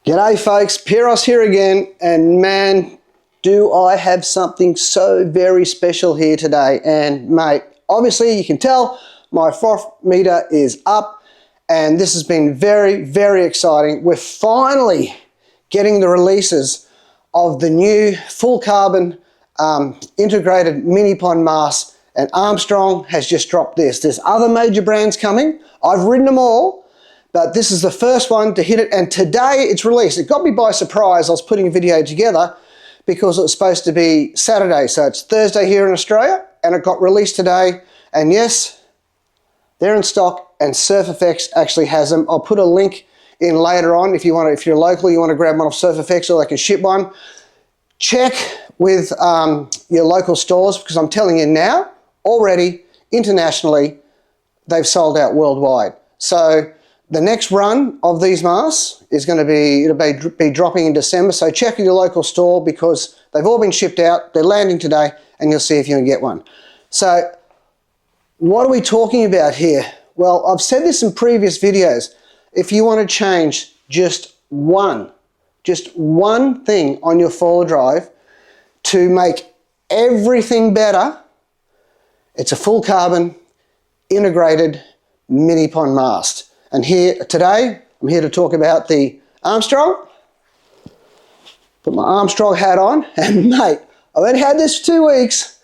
G'day folks, Piros here again, and man, do I have something so very special here today. And mate, obviously you can tell my froth meter is up, and this has been very, very exciting. We're finally getting the releases of the new full carbon integrated mini pond mast, and Armstrong has just dropped this. There's other major brands coming. I've ridden them all, but this is the first one to hit it, and today it's released. It got me by surprise. I was putting a video together because it was supposed to be Saturday, so it's Thursday here in Australia, and it got released today. And yes, they're in stock, and Surf Effects actually has them. I'll put a link in later on if you want to, if you're local, you want to grab one off Surf Effects, or they can ship one. Check with your local stores, because I'm telling you now, already internationally, they've sold out worldwide. So the next run of these masks is going to be, it'll be dropping in December. So check with your local store, because they've all been shipped out. They're landing today, and you'll see if you can get one. So what are we talking about here? Well, I've said this in previous videos. If you want to change just one thing on your four-wheel drive to make everything better, it's a full carbon integrated mini pond mast. And here today, I'm here to talk about the Armstrong. Put my Armstrong hat on, and mate, I've only had this for 2 weeks,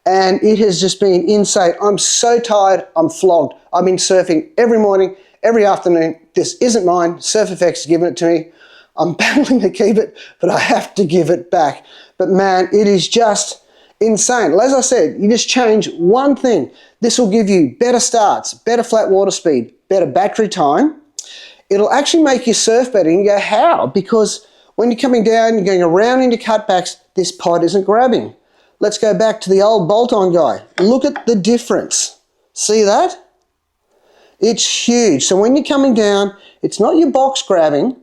and it has just been insane. I'm so tired, I'm flogged. I've been surfing every morning, every afternoon. This isn't mine. Surf Effects has given it to me. I'm battling to keep it, but I have to give it back. But man, it is just insane. As I said, you just change one thing. This will give you better starts, better flat water speed, better battery time. It'll actually make you surf better. And you go, how? Because when you're coming down, you're going around into cutbacks, this pod isn't grabbing. Let's go back to the old bolt-on guy. Look at the difference. See that? It's huge. So when you're coming down, it's not your box grabbing,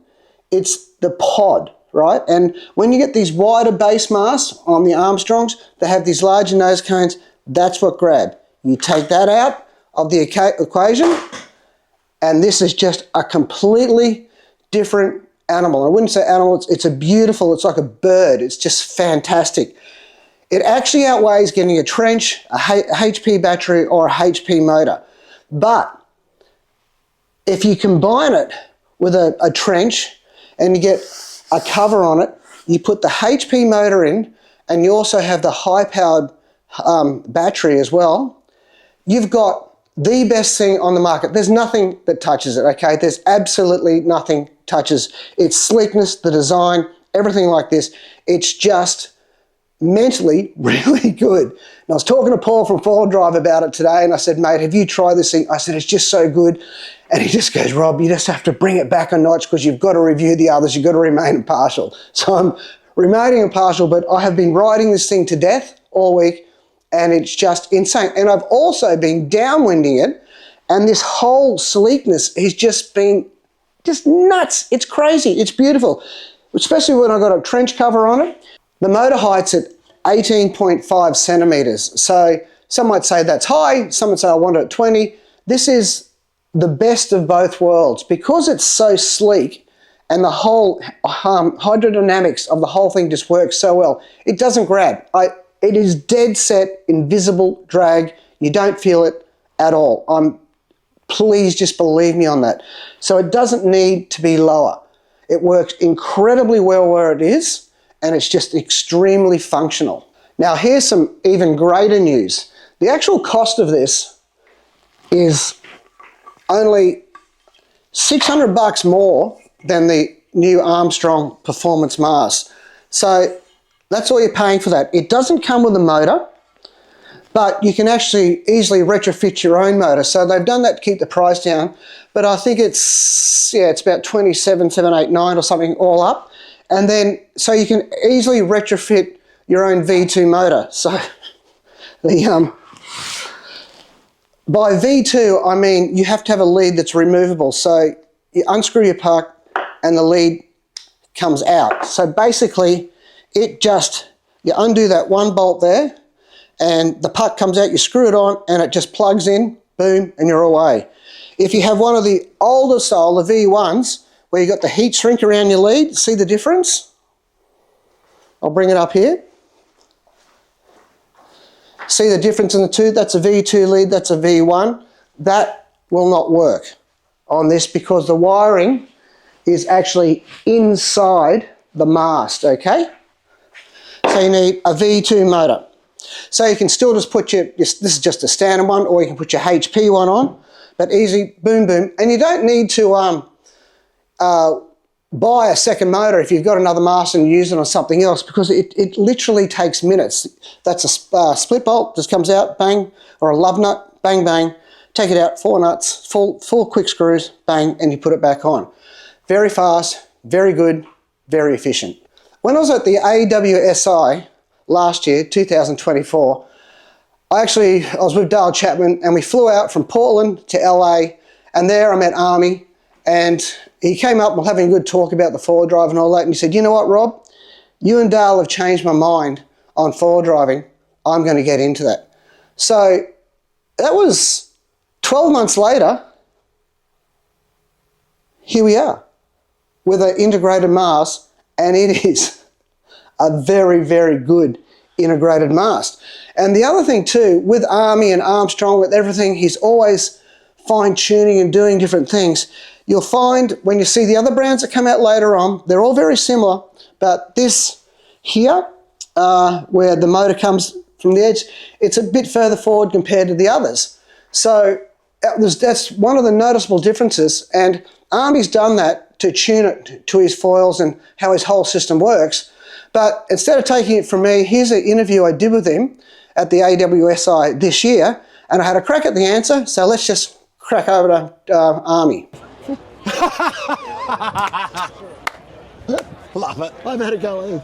it's the pod, right? And when you get these wider base masks on the Armstrongs, they have these larger nose cones. That's what grab. You take that out of the equation, and this is just a completely different animal. I wouldn't say animal, it's a beautiful, it's like a bird. It's just fantastic. It actually outweighs getting a trench, a HP battery, or a HP motor. But if you combine it with a trench and you get a cover on it, you put the HP motor in, and you also have the high-powered battery as well, you've got the best thing on the market. There's nothing that touches it, okay? There's absolutely nothing touches its sleekness, the design, everything like this. It's just mentally really good. And I was talking to Paul from Four Drive about it today, and I said, mate, have you tried this thing? I said, it's just so good. And he just goes, Rob, you just have to bring it back a notch, because you've got to review the others. You've got to remain impartial. So I'm remaining impartial, but I have been riding this thing to death all week, and it's just insane. And I've also been downwinding it, and this whole sleekness has just been just nuts. It's crazy. It's beautiful, especially when I've got a trench cover on it. The motor height's at 18.5 centimeters. So some might say that's high. Some would say I want it at 20. This is the best of both worlds, because it's so sleek and the whole hydrodynamics of the whole thing just works so well. It doesn't grab. It is dead set, invisible drag. You don't feel it at all. Please just believe me on that. So it doesn't need to be lower. It works incredibly well where it is, and it's just extremely functional. Now here's some even greater news. The actual cost of this is only $600 more than the new Armstrong Performance Mast. So that's all you're paying for that. It doesn't come with a motor, but you can actually easily retrofit your own motor. So they've done that to keep the price down, but I think it's about $27,789 or something all up. And then, so you can easily retrofit your own V2 motor. So by V2, I mean you have to have a lead that's removable. So you unscrew your puck and the lead comes out. So basically, you undo that one bolt there, and the puck comes out, you screw it on, and it just plugs in, boom, and you're away. If you have one of the older style, the V1s, where you got the heat shrink around your lead. See the difference? I'll bring it up here. See the difference in the two? That's a V2 lead, that's a V1. That will not work on this because the wiring is actually inside the mast, okay? So you need a V2 motor. So you can still just put this is just a standard one, or you can put your HP one on, but easy, boom, boom. And you don't need to buy a second motor if you've got another mast and use it on something else, because it literally takes minutes. That's a split bolt, just comes out, bang, or a love nut, bang, bang. Take it out, 4 nuts, four quick screws, bang, and you put it back on. Very fast, very good, very efficient. When I was at the AWSI last year, 2024, I was with Dale Chapman and we flew out from Portland to LA, and there I met Army, and he came up and we were having a good talk about the forward drive and all that, and he said, you know what, Rob, you and Dale have changed my mind on forward driving. I'm going to get into that. So that was 12 months later. Here we are with an integrated mast, and it is a very, very good integrated mast. And the other thing too, with Army and Armstrong, with everything, he's always fine-tuning and doing different things. You'll find when you see the other brands that come out later on, they're all very similar, but this here, where the motor comes from the edge, it's a bit further forward compared to the others. So that's one of the noticeable differences, and Army's done that to tune it to his foils and how his whole system works. But instead of taking it from me, here's an interview I did with him at the AWSI this year, and I had a crack at the answer, so let's just crack over to Army. Love it. I've had a go.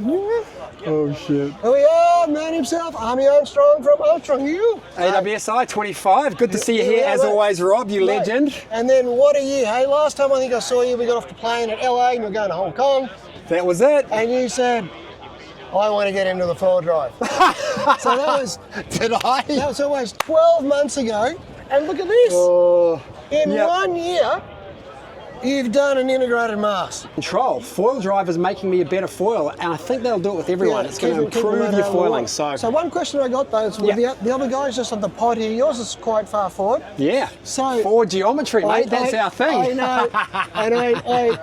Oh shit. Here we are, man himself, Army Armstrong from Armstrong. You? AWSI 25. Good to see you here as always, Rob. You legend. And then what are you? Hey, last time I think I saw you, we got off the plane at LA and we're going to Hong Kong. That was it. And you said, I want to get into the forward drive. So that was. Did I? That was almost 12 months ago. And look at this. In 1 year, you've done an integrated mast. Control. Foil drive is making me a better foil, and I think that'll do it with everyone. It's going to improve your foiling. So one question I got though is with the other guys just on the pod here, yours is quite far forward. Yeah. So forward geometry, mate. That's our thing. I know. And I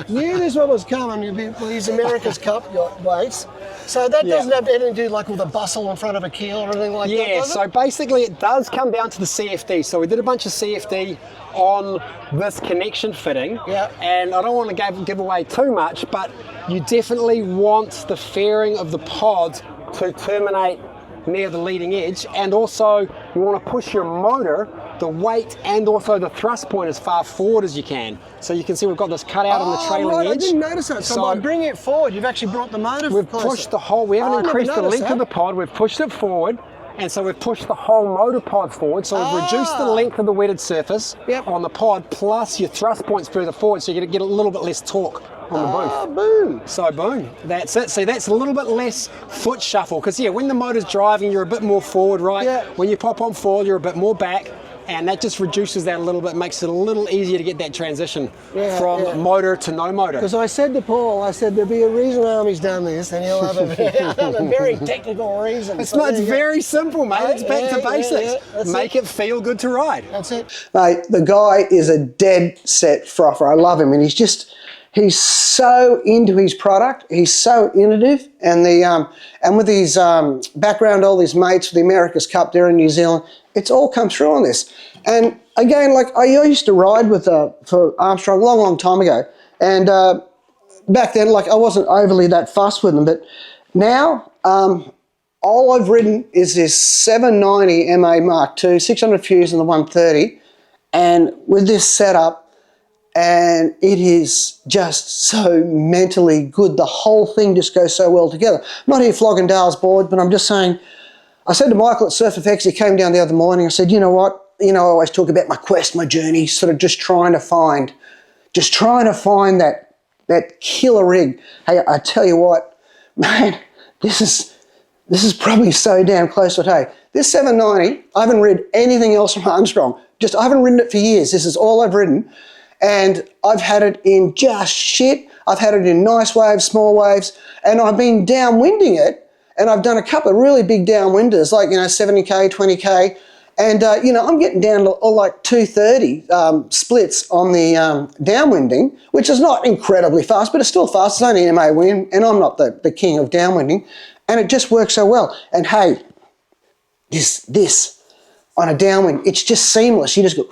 knew this one was coming with these America's Cup weights. So that doesn't have anything to do like with a bustle in front of a keel or anything like that, Yeah, does so it? basically it does come down to the CFD. So we did a bunch of CFD on this connection fitting. Yeah. And I don't want to give away too much, but you definitely want the fairing of the pod to terminate near the leading edge, and also you want to push your motor, the weight and also the thrust point as far forward as you can. So you can see we've got this cut out on the trailing edge. I didn't notice that. So by bringing it forward, you've actually brought the motor We've closer. pushed the whole, we haven't increased the length of the pod, we've pushed it forward, and so we've pushed the whole motor pod forward, so we've reduced the length of the wetted surface on the pod, plus your thrust points further forward, so you're going to get a little bit less torque on the booth. Boom. So boom, that's it. See, that's a little bit less foot shuffle, because when the motor's driving, you're a bit more forward, right? Yeah. When you pop on foil, you're a bit more back, and that just reduces that a little bit, makes it a little easier to get that transition from motor to no motor. Because I said to Paul, I said there'll be a reason Army's done this, and he'll have a very technical reason. It's very simple, mate. It's back to basics. Make it feel good to ride. That's it. Mate, the guy is a dead set frother. I love him, and he's so into his product. He's so innovative, and with his background, all his mates for the America's Cup there in New Zealand, it's all come through on this. And again, like I used to ride for Armstrong a long, long time ago, and back then, like I wasn't overly that fussed with them, but now all I've ridden is this 790 MA Mark II, 600 fuse and the 130, and with this setup. And it is just so mentally good. The whole thing just goes so well together. I'm not here flogging Dale's board, but I'm just saying, I said to Michael at Surf FX, he came down the other morning, I said, you know what? I always talk about my quest, my journey, sort of just trying to find that killer rig. Hey, I tell you what, man, this is probably so damn close to it. Hey, this 790, I haven't ridden anything else from Armstrong. I haven't ridden it for years. This is all I've ridden. And I've had it in just shit. I've had it in nice waves, small waves, and I've been downwinding it. And I've done a couple of really big downwinders, like, 70K, 20K. And, I'm getting down to like 230 splits on the downwinding, which is not incredibly fast, but it's still fast. It's only an MA win, and I'm not the king of downwinding. And it just works so well. And hey, this on a downwind, it's just seamless. You just go,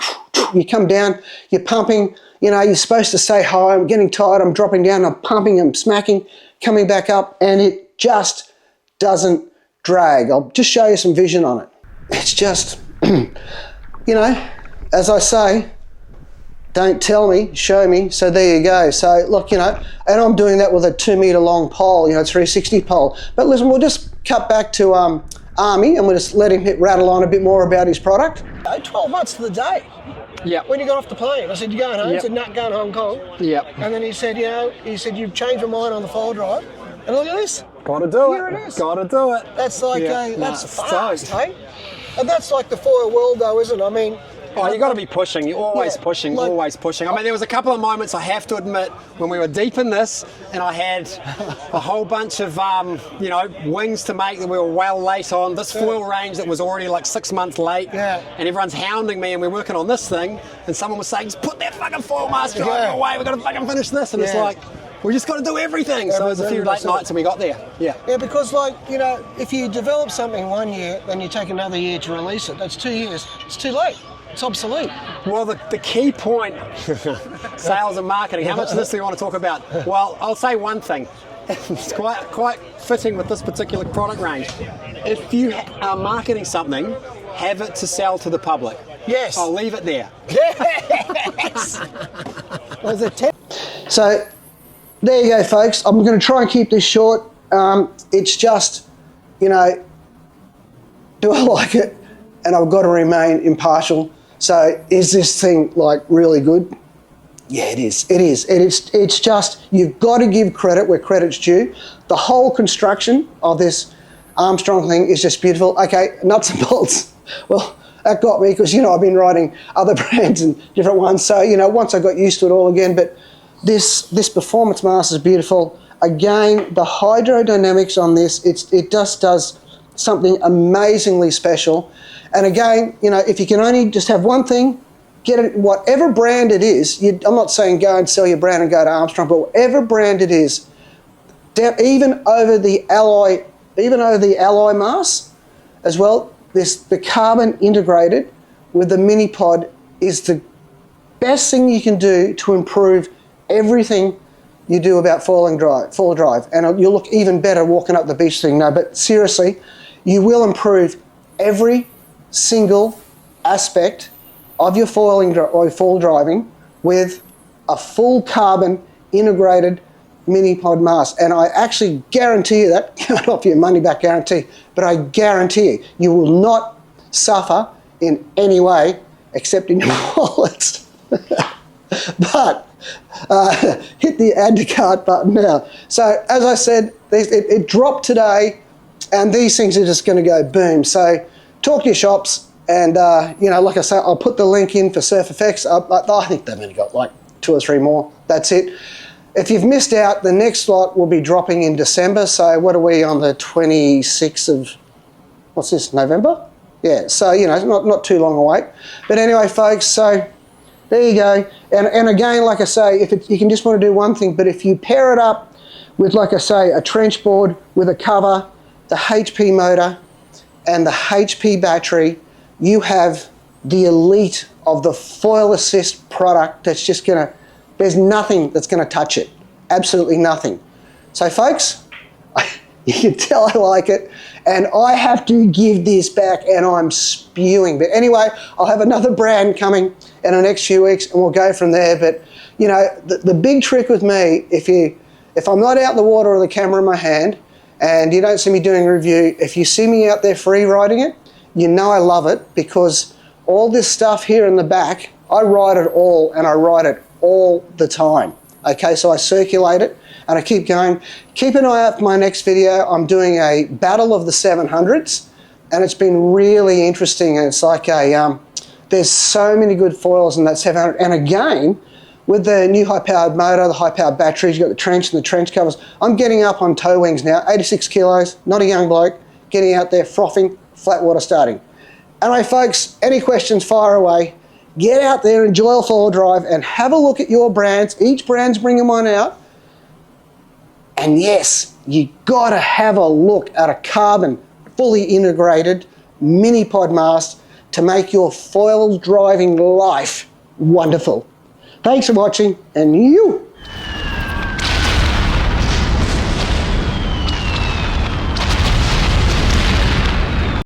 you come down, you're pumping, you're supposed to stay high. I'm getting tired, I'm dropping down, I'm pumping, I'm smacking, coming back up, and it just doesn't drag. I'll just show you some vision on it. It's just, as I say, don't tell me, show me. So there you go. So look, and I'm doing that with a 2 metre long pole, 360 pole. But listen, we'll just cut back to Army, and we'll just let him rattle on a bit more about his product. 12 months to the day. Yeah. When you got off the plane, I said, "You going home?" He said, "Not going to Hong Kong." Yeah. And then he said, "You've changed your mind on the foil drive." And look at this. Got to do Here it. it is. Got to do it. That's like that's fast, hey? And that's like the foil world, though, isn't it? I mean, oh, you got to be pushing. You're always pushing, always pushing. I mean, there was a couple of moments, I have to admit, when we were deep in this, and I had a whole bunch of, wings to make that we were well late on. This foil range that was already like 6 months late, and everyone's hounding me, and we're working on this thing, and someone was saying, "Just put that fucking foil mask drive away. We've got to fucking finish this," and it's like, we just got to do everything. So it was a few late nights and we got there. Yeah. Yeah, because if you develop something 1 year, then you take another year to release it. That's 2 years. It's too late. It's obsolete. Well, the key point, sales and marketing, how much of this do you want to talk about? Well, I'll say one thing. It's quite fitting with this particular product range. If you are marketing something, have it to sell to the public. Yes. I'll leave it there. Yes. So, there you go, folks. I'm going to try and keep this short. It's just, do I like it? And I've got to remain impartial. So is this thing really good? Yeah, it is. It is. It's just, you've got to give credit where credit's due. The whole construction of this Armstrong thing is just beautiful. Okay, nuts and bolts. Well, that got me because, I've been riding other brands and different ones. So, once I got used to it all again, but this performance mask is beautiful. Again, the hydrodynamics on this, it just does something amazingly special. And again, if you can only just have one thing, get it, whatever brand it is. I'm not saying go and sell your brand and go to Armstrong, but whatever brand it is, even over the alloy mask as well, the carbon integrated with the mini pod is the best thing you can do to improve everything you do about foil drive, and you'll look even better walking up the beach thing. No, but seriously, you will improve every single aspect of your foil driving with a full carbon integrated mini pod mask. And I actually guarantee you that, not offer you a money back guarantee, but I guarantee you will not suffer in any way except in your wallet. But hit the add to cart button now. So as I said, it dropped today, and these things are just going to go boom. So talk to your shops, and like I say, I'll put the link in for Surf Effects. I think they've only got like 2 or 3 more. That's it. If you've missed out, the next lot will be dropping in December. So what are we on, the 26th of, what's this, November? Yeah, so, not too long a wait. But anyway, folks, so there you go. And again, like I say, you can just want to do one thing, but if you pair it up with, like I say, a trench board with a cover, the HP motor, and the HP battery, you have the elite of the foil assist product that's just there's nothing that's going to touch it. Absolutely nothing. So folks, you can tell I like it, and I have to give this back, and I'm spewing. But anyway, I'll have another brand coming in the next few weeks, and we'll go from there. But the big trick with me, if I'm not out in the water with the camera in my hand, and you don't see me doing a review, if you see me out there free riding it, I love it, because all this stuff here in the back, I ride it all, and I ride it all the time. Okay, so I circulate it and I keep going. Keep an eye out for my next video. I'm doing a battle of the 700s, and it's been really interesting. And it's like there's so many good foils in that 700. And again, with the new high-powered motor, the high-powered batteries, you've got the trench and the trench covers. I'm getting up on tow wings now, 86 kilos, not a young bloke, getting out there frothing, flat water starting. Anyway, folks, any questions, fire away. Get out there, enjoy a four-wheel drive, and have a look at your brands. Each brand's bringing one out. And yes, you got to have a look at a carbon, fully integrated mini pod mast to make your foil driving life wonderful. Thanks for watching, and you